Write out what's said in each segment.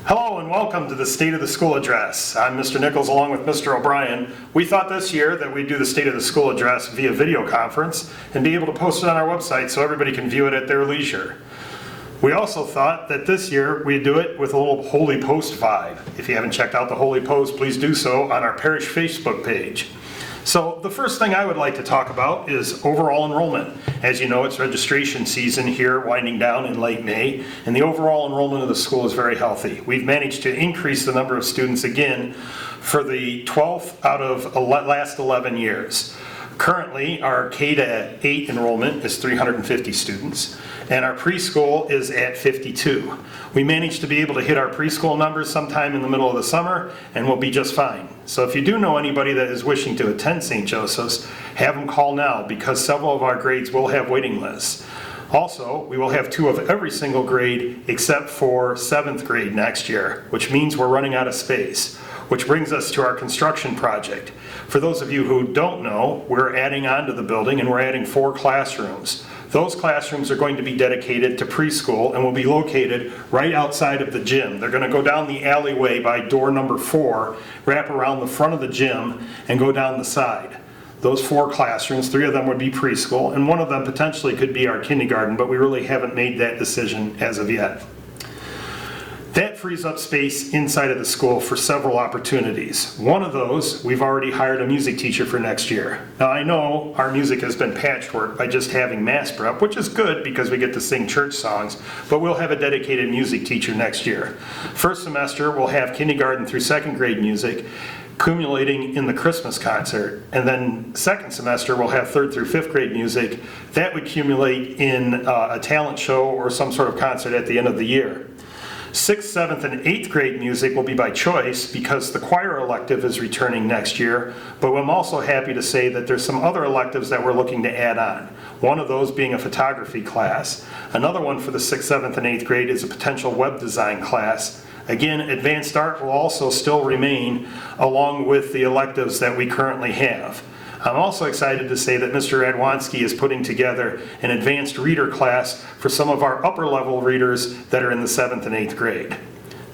Hello and welcome to the State of the School Address. I'm Mr. Nichols along with Mr. O'Brien. We thought this year that we'd do the State of the School Address via video conference and be able to post it on our website so everybody can view it at their leisure. We also thought that this year we'd do it with a little Holy Post vibe. If you haven't checked out the Holy Post, please do so on our parish Facebook page. So the first thing I would like to talk about is overall enrollment. As you know, it's registration season here winding down in late May, and the overall enrollment of the school is very healthy. We've managed to increase the number of students again for the 12th out of the last 11 years. Currently, our K-8 enrollment is 350 students, and our preschool is at 52. We managed to be able to hit our preschool numbers sometime in the middle of the summer, and we'll be just fine. So if you do know anybody that is wishing to attend St. Joseph's, have them call now because several of our grades will have waiting lists. Also, we will have 2 of every single grade except for 7th grade next year, which means we're running out of space. Which brings us to our construction project. For those of you who don't know, we're adding on to the building and we're adding 4 classrooms. Those classrooms are going to be dedicated to preschool and will be located right outside of the gym. They're going to go down the alleyway by door number 4, wrap around the front of the gym, and go down the side. Those 4 classrooms, 3 of them would be preschool, and 1 of them potentially could be our kindergarten, but we really haven't made that decision as of yet. That frees up space inside of the school for several opportunities. One of those, we've already hired a music teacher for next year. Now I know our music has been patchwork by just having mass prep, which is good because we get to sing church songs, but we'll have a dedicated music teacher next year. First semester, we'll have kindergarten through 2nd grade music, accumulating in the Christmas concert, and then second semester we'll have 3rd through 5th grade music. That would accumulate in a talent show or some sort of concert at the end of the year. 6th, 7th, and 8th grade music will be by choice because the choir elective is returning next year, but I'm also happy to say that there's some other electives that we're looking to add on. One of those being a photography class. Another one for the 6th, 7th, and 8th grade is a potential web design class. Again, advanced art will also still remain along with the electives that we currently have. I'm also excited to say that Mr. Adwanski is putting together an advanced reader class for some of our upper level readers that are in the 7th and 8th grade.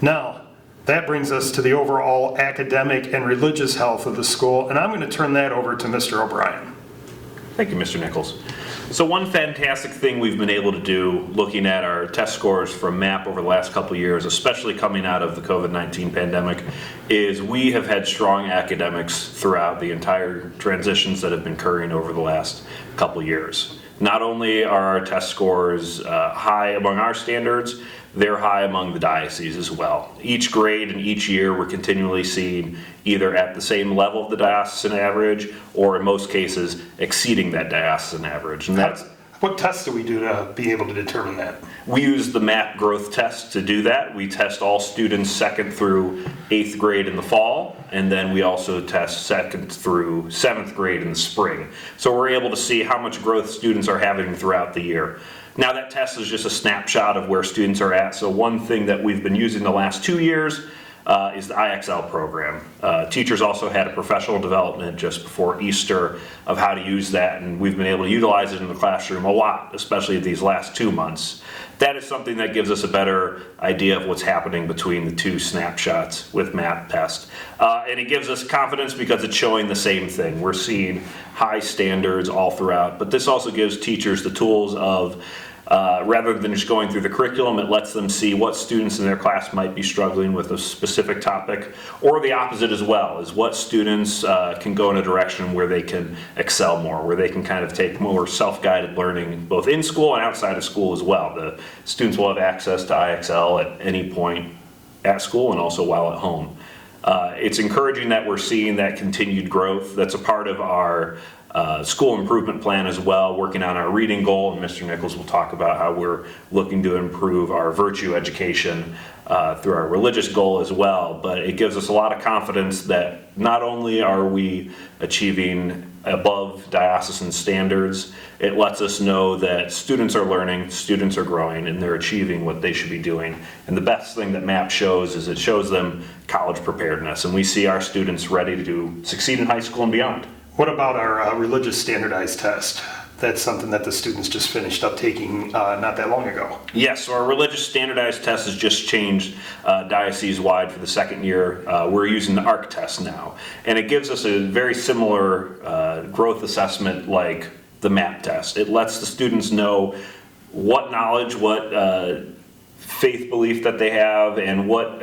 Now, that brings us to the overall academic and religious health of the school, and I'm going to turn that over to Mr. O'Brien. Thank you, Mr. Nichols. So one fantastic thing we've been able to do looking at our test scores from MAP over the last couple of years, especially coming out of the COVID-19 pandemic, is we have had strong academics throughout the entire transitions that have been occurring over the last couple of years. Not only are our test scores high among our standards, they're high among the diocese as well. Each grade and each year we're continually seeing either at the same level of the diocesan average or in most cases exceeding that diocesan average. And that's what tests do we do to be able to determine that? We use the MAP growth test to do that. We test all students 2nd through 8th grade in the fall, and then we also test 2nd through 7th grade in the spring. So we're able to see how much growth students are having throughout the year. Now that test is just a snapshot of where students are at. So one thing that we've been using the last 2 years is the IXL program. Teachers also had a professional development just before Easter of how to use that, and we've been able to utilize it in the classroom a lot, especially these last 2 months. That is something that gives us a better idea of what's happening between the 2 snapshots with MAP test. And it gives us confidence because it's showing the same thing. We're seeing high standards all throughout, but this also gives teachers the tools of rather than just going through the curriculum, it lets them see what students in their class might be struggling with a specific topic, or the opposite as well, is what students can go in a direction where they can excel more, where they can kind of take more self-guided learning both in school and outside of school as well. The students will have access to IXL at any point at school and also while at home. It's encouraging that we're seeing that continued growth. That's a part of our school improvement plan as well, working on our reading goal, and Mr. Nichols will talk about how we're looking to improve our virtue education through our religious goal as well. But it gives us a lot of confidence that not only are we achieving above diocesan standards, it lets us know that students are learning, students are growing, and they're achieving what they should be doing. And the best thing that MAP shows is it shows them college preparedness, and we see our students ready to succeed in high school and beyond. What about our religious standardized test? That's something that the students just finished up taking not that long ago. Yes, so our religious standardized test has just changed diocese-wide for the second year. We're using the ARC test now, and it gives us a very similar growth assessment like the MAP test. It lets the students know what knowledge, what faith belief that they have, and what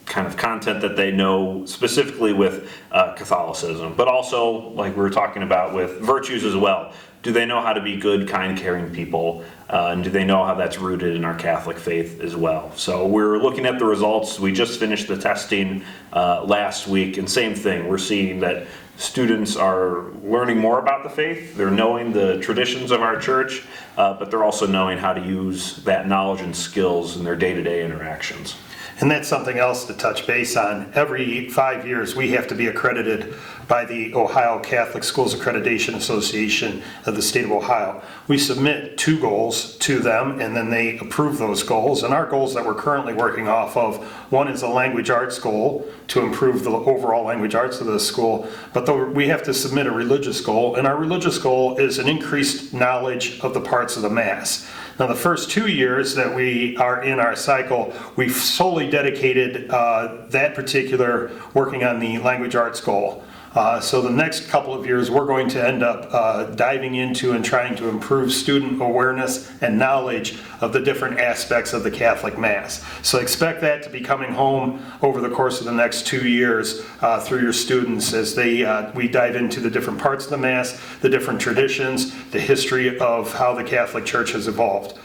kind of content that they know specifically with Catholicism, but also, like we were talking about, with virtues as well. Do they know how to be good, kind, caring people? And do they know how that's rooted in our Catholic faith as well? So we're looking at the results. We just finished the testing last week, and same thing. We're seeing that students are learning more about the faith. They're knowing the traditions of our church, but they're also knowing how to use that knowledge and skills in their day-to-day interactions. And that's something else to touch base on. Every 5 years, we have to be accredited by the Ohio Catholic Schools Accreditation Association of the state of Ohio. We submit 2 goals to them, and then they approve those goals. And our goals that we're currently working off of, one is a language arts goal to improve the overall language arts of the school, but we have to submit a religious goal, and our religious goal is an increased knowledge of the parts of the Mass. Now, the first 2 years that we are in our cycle, we've solely dedicated that particular working on the language arts goal. So the next couple of years, we're going to end up diving into and trying to improve student awareness and knowledge of the different aspects of the Catholic Mass. So expect that to be coming home over the course of the next 2 years through your students as we dive into the different parts of the Mass, the different traditions, the history of how the Catholic Church has evolved.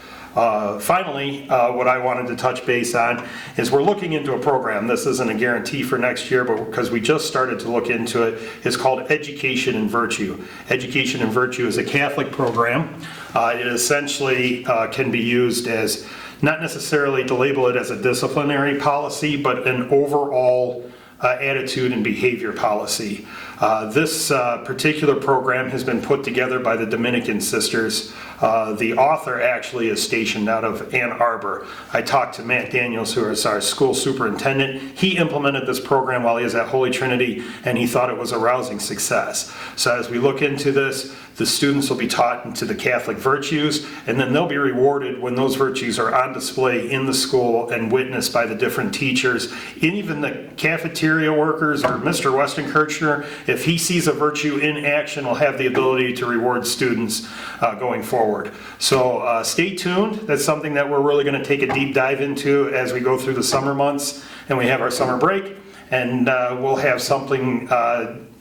Finally, what I wanted to touch base on is we're looking into a program. This isn't a guarantee for next year, but because we just started to look into it, it's called Education in Virtue. Education in Virtue is a Catholic program. It essentially can be used as, not necessarily to label it as a disciplinary policy, but an overall attitude and behavior policy. This particular program has been put together by the Dominican Sisters. The author actually is stationed out of Ann Arbor. I talked to Matt Daniels, who is our school superintendent. He implemented this program while he was at Holy Trinity, and he thought it was a rousing success. So as we look into this, the students will be taught into the Catholic virtues, and then they'll be rewarded when those virtues are on display in the school and witnessed by the different teachers, and even the cafeteria workers or Mr. Westenkirchner. If he sees a virtue in action, will have the ability to reward students going forward. So stay tuned. That's something that we're really going to take a deep dive into as we go through the summer months and we have our summer break, and we'll have something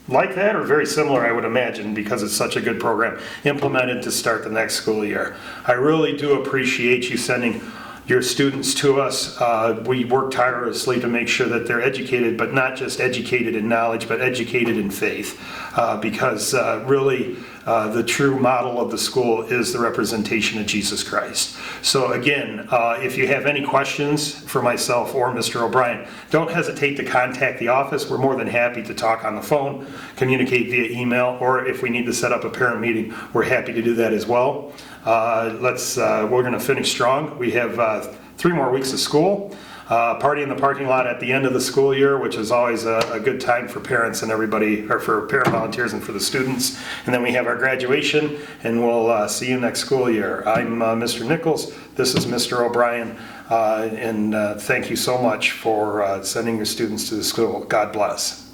like that or very similar, I would imagine, because it's such a good program, implemented to start the next school year. I really do appreciate you sending your students to us. We work tirelessly to make sure that they're educated, but not just educated in knowledge, but educated in faith, because really the true model of the school is the representation of Jesus Christ. So again, if you have any questions for myself or Mr. O'Brien, don't hesitate to contact the office. We're more than happy to talk on the phone, communicate via email, or if we need to set up a parent meeting, we're happy to do that as well. We're going to finish strong. We have 3 more weeks of school. Party in the parking lot at the end of the school year, which is always a good time for parents and everybody, or for parent volunteers and for the students. And then we have our graduation, and we'll see you next school year. I'm Mr. Nichols. This is Mr. O'Brien. And thank you so much for sending your students to the school. God bless.